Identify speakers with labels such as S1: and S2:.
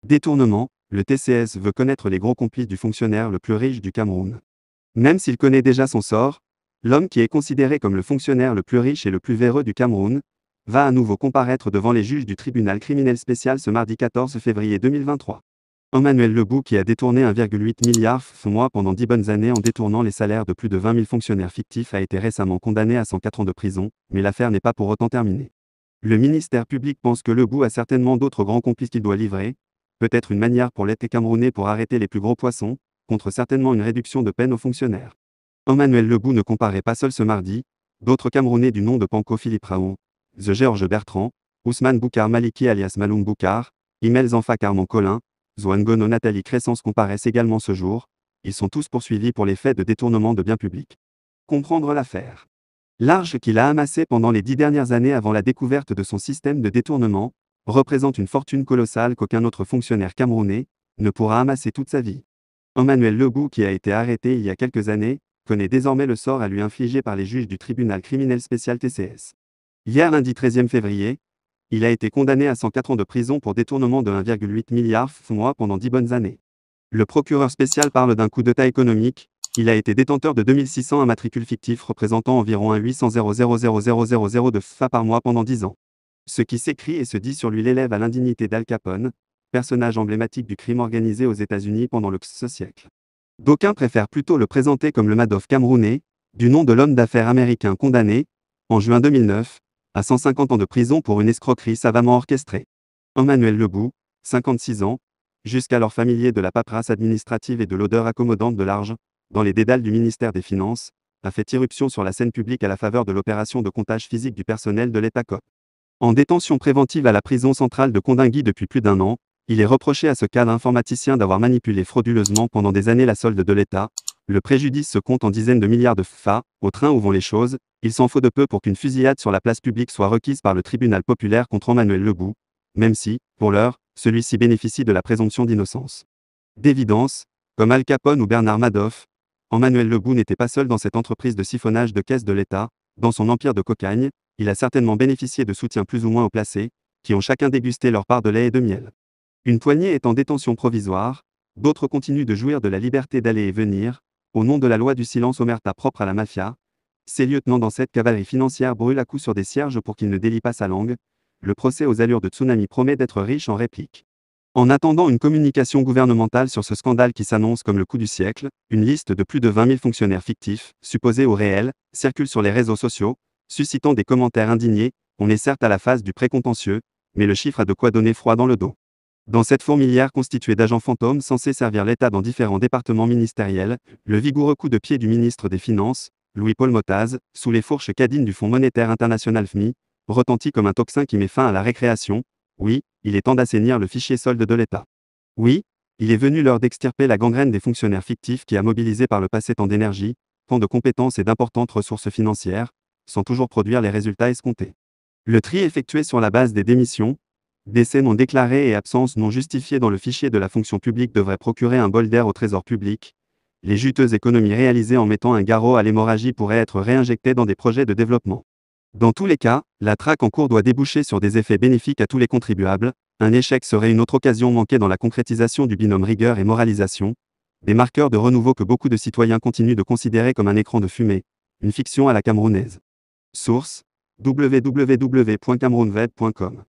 S1: Détournement, le TCS veut connaître les gros complices du fonctionnaire le plus riche du Cameroun. Même s'il connaît déjà son sort, l'homme qui est considéré comme le fonctionnaire le plus riche et le plus véreux du Cameroun va à nouveau comparaître devant les juges du tribunal criminel spécial ce mardi 14 février 2023. Emmanuel Lebou, qui a détourné 1,8 milliard mois pendant 10 bonnes années en détournant les salaires de plus de 20 000 fonctionnaires fictifs, a été récemment condamné à 104 ans de prison, mais l'affaire n'est pas pour autant terminée. Le ministère public pense que Lebou a certainement d'autres grands complices qu'il doit livrer, peut-être une manière pour l'État camerounais pour arrêter les plus gros poissons, contre certainement une réduction de peine aux fonctionnaires. Emmanuel Lebou ne comparaît pas seul ce mardi, d'autres Camerounais du nom de Panko Philippe Raoult, The Georges Bertrand, Ousmane Boukar Maliki alias Maloum Boukar, Imel Zanfa Carman Colin, Zouangono Nathalie Crescence comparaissent également ce jour, ils sont tous poursuivis pour les faits de détournement de biens publics. Comprendre l'affaire. L'argent qu'il a amassé pendant les 10 dernières années avant la découverte de son système de détournement représente une fortune colossale qu'aucun autre fonctionnaire camerounais ne pourra amasser toute sa vie. Emmanuel Lebou, qui a été arrêté il y a quelques années, connaît désormais le sort à lui infligé par les juges du tribunal criminel spécial TCS. Hier lundi 13 février, il a été condamné à 104 ans de prison pour détournement de 1,8 milliard mois pendant 10 bonnes années. Le procureur spécial parle d'un coup d'État économique. Il a été détenteur de 2600 immatricules fictifs représentant environ 800 000 de FA par mois pendant 10 ans. Ce qui s'écrit et se dit sur lui l'élève à l'indignité d'Al Capone, personnage emblématique du crime organisé aux États-Unis pendant le XXe siècle. D'aucuns préfèrent plutôt le présenter comme le Madoff camerounais, du nom de l'homme d'affaires américain condamné, en juin 2009, à 150 ans de prison pour une escroquerie savamment orchestrée. Emmanuel Lebou, 56 ans, jusqu'alors familier de la paperasse administrative et de l'odeur accommodante de l'argent, dans les dédales du ministère des Finances, a fait irruption sur la scène publique à la faveur de l'opération de comptage physique du personnel de l'État COP. En détention préventive à la prison centrale de Kondingui depuis plus d'1 an, il est reproché à ce cadre informaticien d'avoir manipulé frauduleusement pendant des années la solde de l'État. Le préjudice se compte en dizaines de milliards de FA. Au train où vont les choses, il s'en faut de peu pour qu'une fusillade sur la place publique soit requise par le tribunal populaire contre Emmanuel Lebou, même si, pour l'heure, celui-ci bénéficie de la présomption d'innocence. D'évidence, comme Al Capone ou Bernard Madoff, Emmanuel Lebou n'était pas seul dans cette entreprise de siphonnage de caisse de l'État. Dans son empire de cocagne, il a certainement bénéficié de soutiens plus ou moins haut placés, qui ont chacun dégusté leur part de lait et de miel. Une poignée est en détention provisoire, d'autres continuent de jouir de la liberté d'aller et venir, au nom de la loi du silence omerta propre à la mafia. Ces lieutenants dans cette cavalerie financière brûlent à coups sur des cierges pour qu'il ne délie pas sa langue. Le procès aux allures de tsunami promet d'être riche en répliques. En attendant une communication gouvernementale sur ce scandale qui s'annonce comme le coup du siècle, une liste de plus de 20 000 fonctionnaires fictifs, supposés ou réels, circule sur les réseaux sociaux, suscitant des commentaires indignés. On est certes à la phase du précontentieux, mais le chiffre a de quoi donner froid dans le dos. Dans cette fourmilière constituée d'agents fantômes censés servir l'État dans différents départements ministériels, le vigoureux coup de pied du ministre des Finances, Louis-Paul Motaz, sous les fourches cadines du Fonds monétaire international FMI, retentit comme un tocsin qui met fin à la récréation. Oui, il est temps d'assainir le fichier solde de l'État. Oui, il est venu l'heure d'extirper la gangrène des fonctionnaires fictifs qui a mobilisé par le passé tant d'énergie, tant de compétences et d'importantes ressources financières, sans toujours produire les résultats escomptés. Le tri effectué sur la base des démissions, décès non déclarés et absences non justifiées dans le fichier de la fonction publique devrait procurer un bol d'air au trésor public. Les juteuses économies réalisées en mettant un garrot à l'hémorragie pourraient être réinjectées dans des projets de développement. Dans tous les cas, la traque en cours doit déboucher sur des effets bénéfiques à tous les contribuables. Un échec serait une autre occasion manquée dans la concrétisation du binôme rigueur et moralisation, des marqueurs de renouveau que beaucoup de citoyens continuent de considérer comme un écran de fumée, une fiction à la camerounaise. Source: www.camerounweb.com